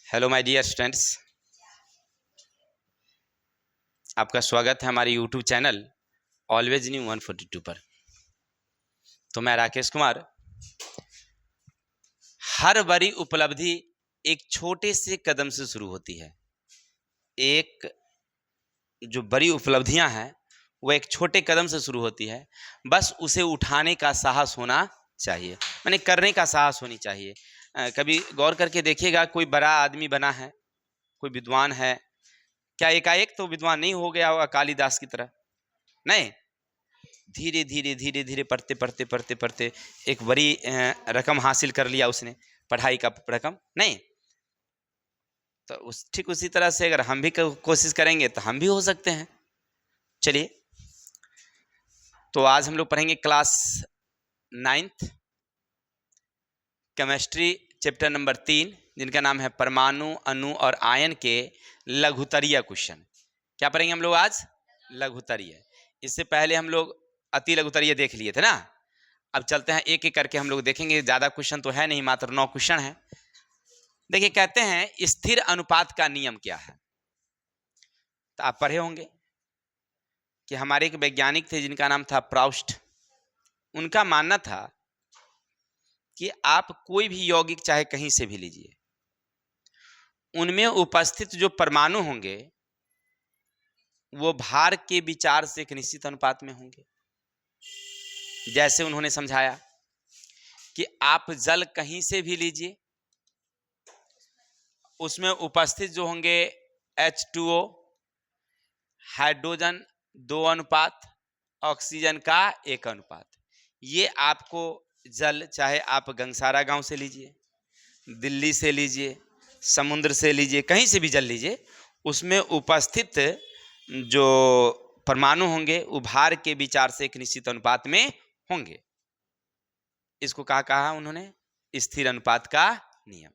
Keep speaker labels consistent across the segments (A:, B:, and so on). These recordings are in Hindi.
A: हेलो माय डियर स्टूडेंट्स, आपका स्वागत है हमारे यूट्यूब चैनल ऑलवेज न्यू 142 पर। तो मैं राकेश कुमार। हर बड़ी उपलब्धि एक छोटे से कदम से शुरू होती है। एक जो बड़ी उपलब्धियां हैं वो एक छोटे कदम से शुरू होती है, बस उसे उठाने का साहस होना चाहिए, माने करने का साहस होनी चाहिए। कभी गौर करके देखिएगा, कोई बड़ा आदमी बना है, कोई विद्वान है, क्या एकाएक तो विद्वान नहीं हो गया होगा कालिदास की तरह? नहीं, धीरे धीरे धीरे धीरे पढ़ते पढ़ते पढ़ते पढ़ते एक बड़ी रकम हासिल कर लिया उसने, पढ़ाई का रकम। नहीं तो ठीक उसी तरह से अगर हम भी कोशिश करेंगे तो हम भी हो सकते हैं। चलिए, तो आज हम लोग पढ़ेंगे class 9th chemistry chapter number 3, जिनका नाम है परमाणु, अणु और आयन के लघुत्तरीय क्वेश्चन। क्या पढ़ेंगे हम लोग आज? लघुत्तरीय। इससे पहले हम लोग अति लघुत्तरीय देख लिए थे ना। अब चलते हैं एक एक करके हम लोग देखेंगे। ज़्यादा क्वेश्चन तो है नहीं, मात्र 9 क्वेश्चन है। देखिए, कहते हैं स्थिर अनुपात का नियम क्या है। तो आप पढ़े होंगे कि हमारे एक वैज्ञानिक थे जिनका नाम था प्राउस्ट। उनका मानना था कि आप कोई भी यौगिक चाहे कहीं से भी लीजिए, उनमें उपस्थित जो परमाणु होंगे वो भार के विचार से एक निश्चित अनुपात में होंगे। जैसे उन्होंने समझाया कि आप जल कहीं से भी लीजिए, उसमें उपस्थित जो होंगे H2O, हाइड्रोजन 2 अनुपात, ऑक्सीजन का 1 अनुपात। ये आपको जल, चाहे आप गंगसारा गांव से लीजिए, दिल्ली से लीजिए, समुद्र से लीजिए, कहीं से भी जल लीजिए, उसमें उपस्थित जो परमाणु होंगे वो भार के विचार से एक निश्चित अनुपात में होंगे। इसको कहा उन्होंने स्थिर अनुपात का नियम।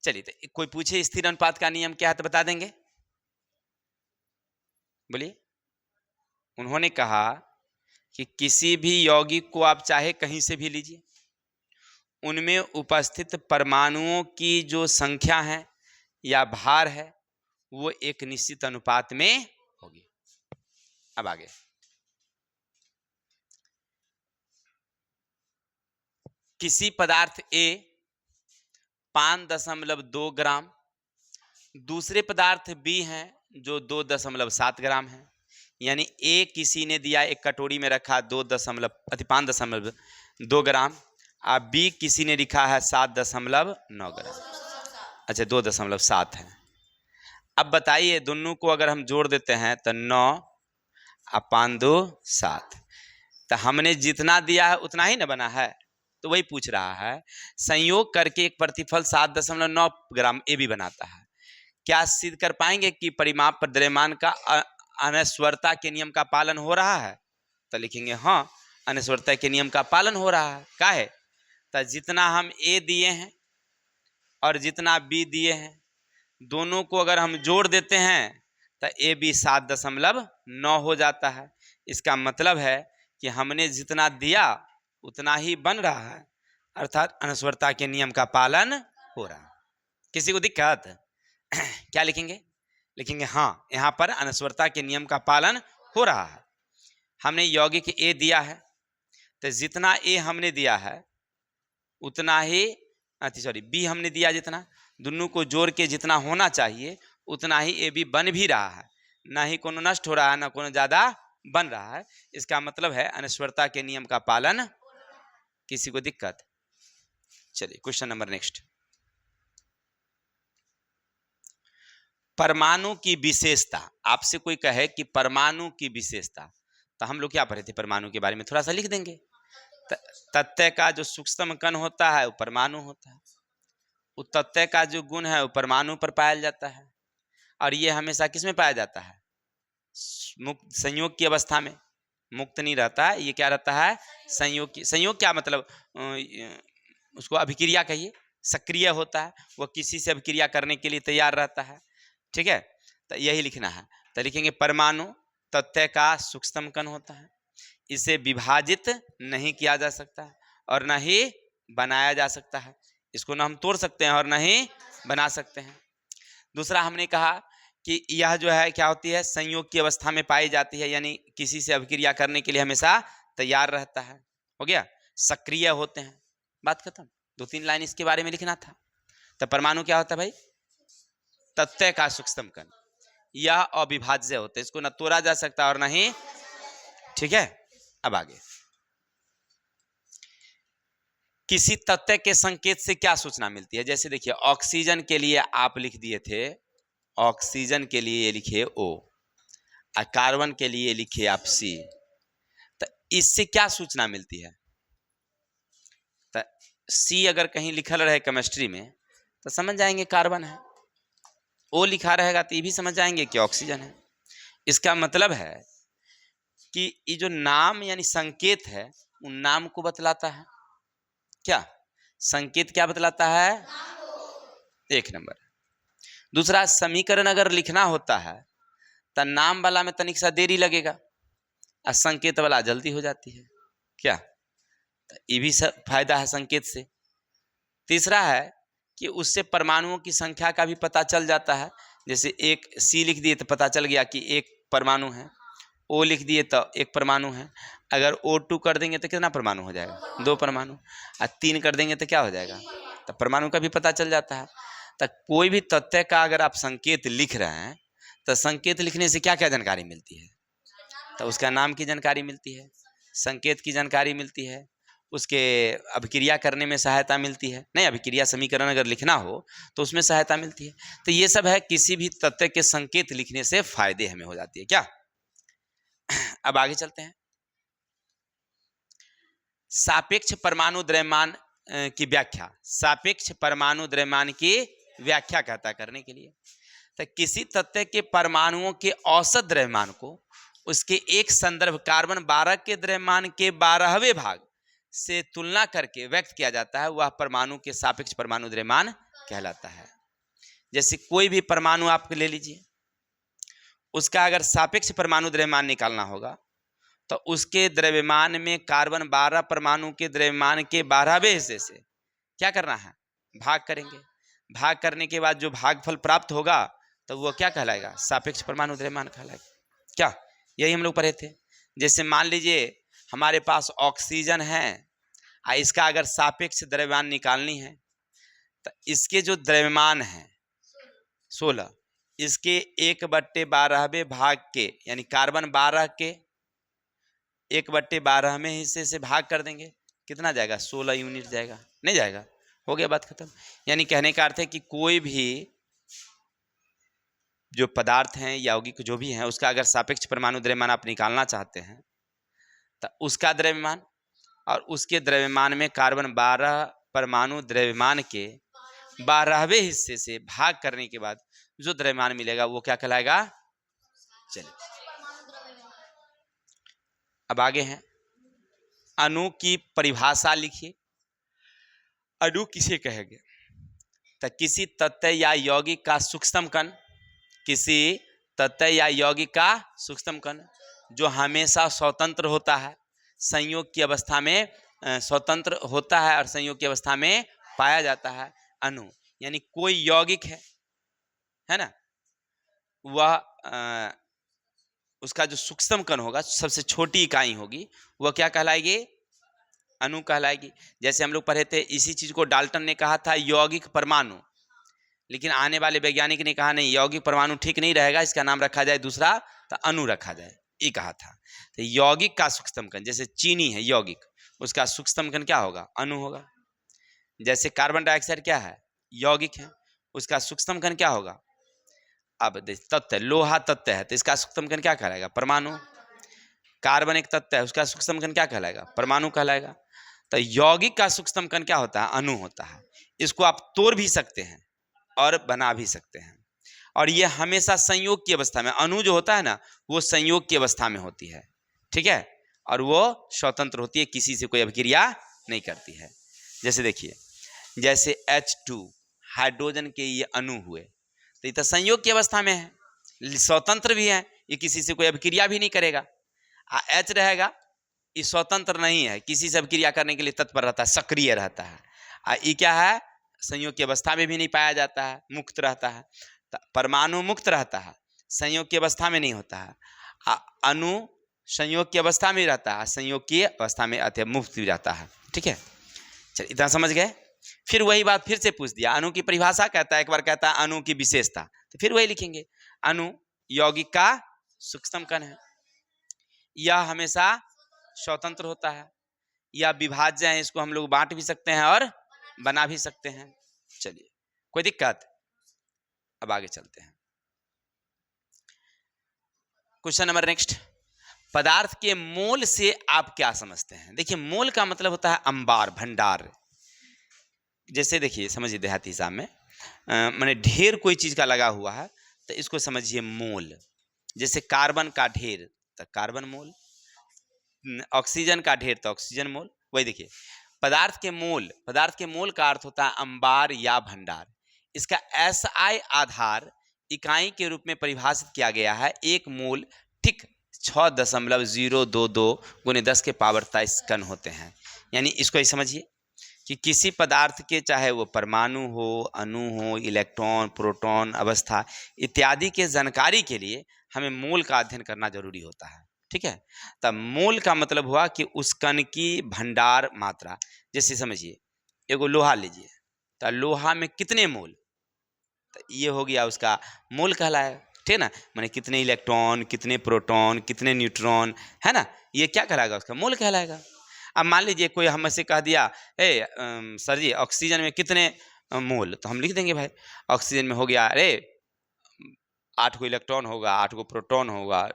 A: चलिए, तो कोई पूछे स्थिर अनुपात का नियम क्या है तो बता देंगे? बोलिए। उन्होंने कहा कि किसी भी यौगिक को आप चाहे कहीं से भी लीजिए, उनमें उपस्थित परमाणुओं की जो संख्या है या भार है वो एक निश्चित अनुपात में होगी। अब आगे, किसी पदार्थ A 5.2 ग्राम, दूसरे पदार्थ B है जो 2.7 ग्राम है। यानी A किसी ने दिया, एक कटोरी में रखा 5.2 ग्राम, और B किसी ने लिखा है 7.9 ग्राम। अच्छा, 2.7 है। अब बताइए, दोनों को अगर हम जोड़ देते हैं तो 9 और 5 2 7, तो हमने जितना दिया है उतना ही ना बना है। तो वही पूछ रहा है, संयोग करके एक प्रतिफल 7.9 ग्राम ए भी बनाता है। क्या सिद्ध कर पाएंगे कि परिमाप पर द्रव्यमान का अनस्वरता के नियम का पालन हो रहा है? तो लिखेंगे हाँ, अनस्वरता के नियम का पालन हो रहा है। क्या है? तो जितना हम ए दिए हैं और जितना बी दिए हैं, दोनों को अगर हम जोड़ देते हैं तो ए बी 7.9 हो जाता है। इसका मतलब है कि हमने जितना दिया उतना ही बन रहा है, अर्थात अनस्वरता के नियम का पालन हो रहा है। किसी को दिक्कत? क्या लिखेंगे? लिखेंगे हाँ, यहाँ पर अनस्वरता के नियम का पालन हो रहा है। हमने यौगिक ए दिया है, तो जितना ए हमने दिया है उतना ही बी हमने दिया, जितना दोनों को जोड़ के जितना होना चाहिए उतना ही ए बी बन भी रहा है। ना ही कोनो नष्ट हो रहा है, ना कोनो ज्यादा बन रहा है। इसका मतलब है अनस्वरता के नियम का पालन। किसी को दिक्कत? चलिए, क्वेश्चन नंबर नेक्स्ट। परमाणु की विशेषता। आपसे कोई कहे कि परमाणु की विशेषता, तो हम लोग क्या पढ़े थे परमाणु के बारे में? थोड़ा सा लिख देंगे। तत्व का जो सूक्ष्म कण होता है वो परमाणु होता है। उस तत्व का जो गुण है वो परमाणु पर पाया जाता है, और ये हमेशा किस में पाया जाता है? मुक्त, संयोग की अवस्था में। मुक्त नहीं रहता है, ये क्या रहता है? संयोग की। संयोग क्या मतलब? उसको अभिक्रिया कहिए। सक्रिय होता है, वो किसी से अभिक्रिया करने के लिए तैयार रहता है। ठीक है, तो यही लिखना है। तो लिखेंगे परमाणु तत्व का सूक्ष्म कण होता है, इसे विभाजित नहीं किया जा सकता है और न ही बनाया जा सकता है। इसको ना हम तोड़ सकते हैं और न ही बना सकते हैं। दूसरा हमने कहा कि यह जो है क्या होती है, संयोग की अवस्था में पाई जाती है, यानी किसी से अभिक्रिया करने के लिए हमेशा तैयार रहता है। हो गया, सक्रिय होते हैं, बात खत्म। 2-3 लाइन इसके बारे में लिखना था। तो परमाणु क्या होता है भाई, तत्व का सूक्ष्म कण, यह अविभाज्य होता है, इसको न तोड़ा जा सकता और नहीं, ठीक है। अब आगे, किसी तत्व के संकेत से क्या सूचना मिलती है? जैसे देखिए, ऑक्सीजन के लिए आप लिख दिए थे, ऑक्सीजन के लिए लिखे O, और कार्बन के लिए लिखे आप C। तो इससे क्या सूचना मिलती है? तो C अगर कहीं लिखल रहे केमिस्ट्री में तो समझ जाएंगे कार्बन है, O लिखा रहेगा तो ये भी समझ जाएंगे कि ऑक्सीजन है। इसका मतलब है कि ये जो नाम यानी संकेत है, उन नाम को बतलाता है। क्या संकेत क्या बतलाता है? 1 नंबर। दूसरा, समीकरण अगर लिखना होता है तो नाम वाला में तनिक सा देरी लगेगा और संकेत वाला जल्दी हो जाती है। क्या, तो ये भी फायदा है संकेत से। तीसरा है कि उससे परमाणुओं की संख्या का भी पता चल जाता है। जैसे एक C लिख दिए तो पता चल गया कि 1 परमाणु है, O लिख दिए तो 1 परमाणु है। अगर O2 कर देंगे तो कितना परमाणु हो जाएगा? 2 परमाणु। और 3 कर देंगे तो क्या हो जाएगा? तो परमाणु का भी पता चल जाता है। तो कोई भी तथ्य का अगर आप संकेत लिख रहे हैं तो संकेत लिखने से क्या क्या जानकारी मिलती है? तो उसका नाम की जानकारी मिलती है, संकेत की जानकारी मिलती है, उसके अभिक्रिया करने में सहायता मिलती है, नहीं अभिक्रिया समीकरण अगर लिखना हो तो उसमें सहायता मिलती है। तो ये सब है, किसी भी तत्व के संकेत लिखने से फायदे हमें हो जाती है। क्या, अब आगे चलते हैं। सापेक्ष परमाणु द्रव्यमान की व्याख्या, सापेक्ष परमाणु द्रव्यमान की व्याख्या कहता करने के लिए, तो किसी तत्व के परमाणुओं के औसत द्रव्यमान को उसके एक संदर्भ कार्बन 12 के द्रव्यमान के 12वें भाग से तुलना करके व्यक्त किया जाता है, वह परमाणु के सापेक्ष परमाणु द्रव्यमान कहलाता है। जैसे कोई भी परमाणु आप ले लीजिए, उसका अगर सापेक्ष परमाणु द्रव्यमान निकालना होगा तो उसके द्रव्यमान में कार्बन 12 परमाणु के द्रव्यमान के 12वें हिस्से से क्या करना है? भाग करेंगे। भाग करने के बाद जो भागफल प्राप्त होगा तो वो क्या कहलाएगा? सापेक्ष परमाणु द्रव्यमान कहलाएगा। क्या, यही हम लोग पढ़े थे। जैसे मान लीजिए हमारे पास ऑक्सीजन है, इसका अगर सापेक्ष द्रव्यमान निकालनी है तो इसके जो द्रव्यमान है 16, इसके 1/12वें भाग के यानी कार्बन 12 के 1/12वें हिस्से से भाग कर देंगे, कितना जाएगा? 16 यूनिट जाएगा, नहीं जाएगा? हो गया, बात खत्म। यानी कहने का अर्थ है कि कोई भी जो पदार्थ हैं, यौगिक जो भी हैं, उसका अगर सापेक्ष परमाणु द्रव्यमान आप निकालना चाहते हैं तो उसका द्रव्यमान और उसके द्रव्यमान में कार्बन 12 परमाणु द्रव्यमान के 12वें हिस्से से भाग करने के बाद जो द्रव्यमान मिलेगा वो क्या कहलाएगा? चलिए अब आगे हैं, अणु की परिभाषा लिखिए। अणु किसे कहेंगे? तो किसी तत्व या यौगिक का सूक्ष्म कण, किसी तत्व या यौगिक का सूक्ष्म कण जो हमेशा स्वतंत्र होता है, संयोग की अवस्था में स्वतंत्र होता है और संयोग की अवस्था में पाया जाता है। अणु यानी कोई यौगिक है ना, वह उसका जो सूक्ष्म कण होगा, सबसे छोटी इकाई होगी, वह क्या कहलाएगी? अणु कहलाएगी। जैसे हम लोग पढ़े थे, इसी चीज को डाल्टन ने कहा था यौगिक परमाणु, लेकिन आने वाले वैज्ञानिक ने कहा नहीं, यौगिक परमाणु ठीक नहीं रहेगा, इसका नाम रखा जाए दूसरा, तो अणु रखा जाए, ये कहा था। तो यौगिक का सूक्ष्म कण, जैसे चीनी है यौगिक, उसका सूक्ष्म कण क्या होगा? अणु होगा। जैसे कार्बन डाइऑक्साइड क्या है? यौगिक है, उसका सूक्ष्म कण क्या होगा? अब तत्व, लोहा तत्व है तो इसका सूक्ष्म कण क्या कहलाएगा? परमाणु। कार्बन एक तत्व है, उसका सूक्ष्म कण क्या कहलाएगा? परमाणु कहलाएगा। तो यौगिक का सूक्ष्म कण क्या होता है? अणु होता है। इसको आप तोड़ भी सकते हैं और बना भी सकते हैं, और ये हमेशा संयोग की अवस्था में, अणु जो होता है ना, वो संयोग की अवस्था में होती है, ठीक है, और वो स्वतंत्र होती है, किसी से कोई अभिक्रिया नहीं करती है। जैसे देखिए, जैसे H2 हाइड्रोजन के ये अणु हुए, तो ये तो संयोग की अवस्था में है, स्वतंत्र भी है, ये किसी से कोई अभिक्रिया भी नहीं करेगा। H रहेगा, ये स्वतंत्र नहीं है, किसी से अभिक्रिया करने के लिए तत्पर रहता है, सक्रिय रहता है। ये क्या है? संयोग की अवस्था में भी नहीं पाया जाता है, मुक्त रहता है। परमाणु मुक्त रहता है, संयोग की अवस्था में नहीं होता है। अणु संयोग की अवस्था में रहता है, संयोग की अवस्था में अतः मुक्त भी रहता है। ठीक है, चलिए इतना समझ गए। फिर वही बात फिर से पूछ दिया, अणु की परिभाषा कहता है, एक बार कहता है अणु की विशेषता, तो फिर वही लिखेंगे, अणु यौगिक का सूक्ष्मतम कण है, यह हमेशा स्वतंत्र होता है, यह विभाज्य है, इसको हम लोग बांट भी सकते हैं और बना भी सकते हैं। चलिए कोई दिक्कत? अब आगे चलते हैं। क्वेश्चन नंबर नेक्स्ट, पदार्थ के मोल से आप क्या समझते हैं? देखिए मोल का मतलब होता है अंबार, भंडार। जैसे देखिए समझिए देहाती हिसाब में माने ढेर कोई चीज का लगा हुआ है तो इसको समझिए मोल। जैसे कार्बन का ढेर तो कार्बन मोल, ऑक्सीजन का ढेर तो ऑक्सीजन मोल। वही देखिए पदार्थ के मोल का अर्थ होता है अंबार या भंडार। इसका SI आधार इकाई के रूप में परिभाषित किया गया है, एक मोल ठीक 6.022 × 10⁻23 कण होते हैं। यानी इसको ही समझिए कि किसी पदार्थ के चाहे वो परमाणु हो, अणु हो, इलेक्ट्रॉन, प्रोटॉन, अवस्था इत्यादि के जानकारी के लिए हमें मोल का अध्ययन करना जरूरी होता है। ठीक है, तब मोल का मतलब हुआ कि उस कण की भंडार मात्रा। जैसे समझिए एगो लोहा लीजिए तो लोहा में कितने मोल, तो ये हो गया उसका मोल कहलाएगा। ठीक है ना, माने कितने इलेक्ट्रॉन, कितने प्रोटॉन, कितने न्यूट्रॉन, है ना, ये क्या कहलाएगा? उसका मोल कहलाएगा। अब मान लीजिए कोई हमसे कह दिया सर जी ऑक्सीजन में कितने मोल, तो हम लिख देंगे भाई ऑक्सीजन में हो गया 8 गो इलेक्ट्रॉन होगा, 8 गो प्रोटॉन होगा,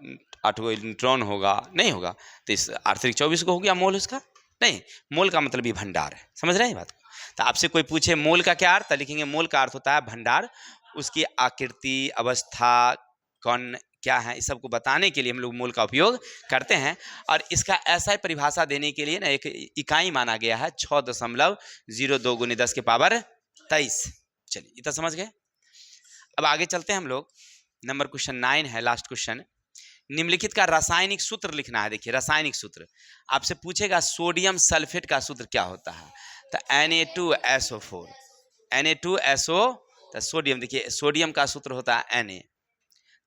A: 8 गो न्यूट्रॉन होगा, नहीं होगा तो इस 8 × 24 को हो गया मोल उसका। नहीं, मोल का मतलब ही भंडार है। समझ रहे हैं बात को? तो आपसे कोई पूछे मोल का क्या अर्थ, लिखेंगे मोल का अर्थ होता है भंडार। उसकी आकृति, अवस्था, कण क्या है, इस सब को बताने के लिए हम लोग मोल का उपयोग करते हैं। और इसका ऐसा ही परिभाषा देने के लिए ना एक इकाई माना गया है 6.02 × 10⁻23। चलिए इतना समझ गए। अब आगे चलते हैं हम लोग। नंबर क्वेश्चन 9 है, लास्ट क्वेश्चन। निम्नलिखित का रासायनिक सूत्र लिखना है। देखिए रासायनिक सूत्र आपसे पूछेगा सोडियम सल्फेट का सूत्र क्या होता है, तो Na2SO4, Na2SO, तो सोडियम, देखिए सोडियम का सूत्र होता है Na,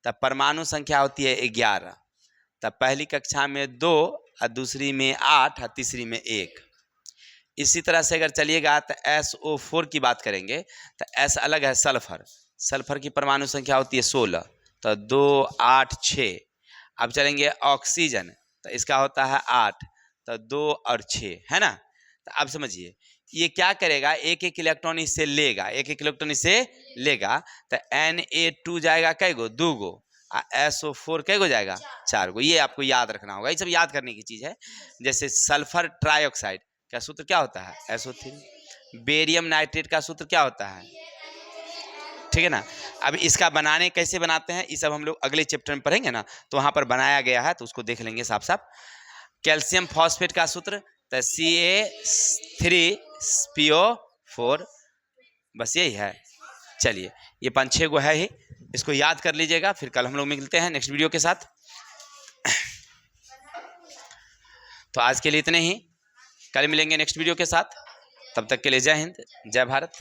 A: तब परमाणु संख्या होती है 11, तब पहली कक्षा में 2 और दूसरी में 8 और तीसरी में 1। इसी तरह से अगर चलिएगा तो SO4 की बात करेंगे तो S अलग है, सल्फर, सल्फर की परमाणु संख्या होती है 16, तो 2 8 6। अब चलेंगे ऑक्सीजन, तो इसका होता है 8, तो 2 और 6, है ना। तो अब समझिए ये क्या करेगा, एक एक इलेक्ट्रॉन इससे लेगा, एक एक इलेक्ट्रॉन इससे लेगा, तो Na2 जाएगा कै गो, 2 गो, SO4 कै गो जाएगा, 4 गो। ये आपको याद रखना होगा, ये सब याद करने की चीज है। जैसे सल्फर ट्राइऑक्साइड का सूत्र क्या होता है, SO3। बेरियम नाइट्रेट का सूत्र क्या होता है, ठीक है ना। अब इसका बनाने कैसे बनाते हैं ये सब हम लोग अगले चैप्टर में पढ़ेंगे ना, तो वहां पर बनाया गया है, तो उसको देख लेंगे साफ साफ। कैल्शियम फॉस्फेट का सूत्र तो Ca3PO4, बस यही है। चलिए ये 5-6 गो है ही, इसको याद कर लीजिएगा। फिर कल हम लोग मिलते हैं नेक्स्ट वीडियो के साथ। तो आज के लिए इतने ही, कल मिलेंगे नेक्स्ट वीडियो के साथ। तब तक के लिए जय हिंद, जय भारत।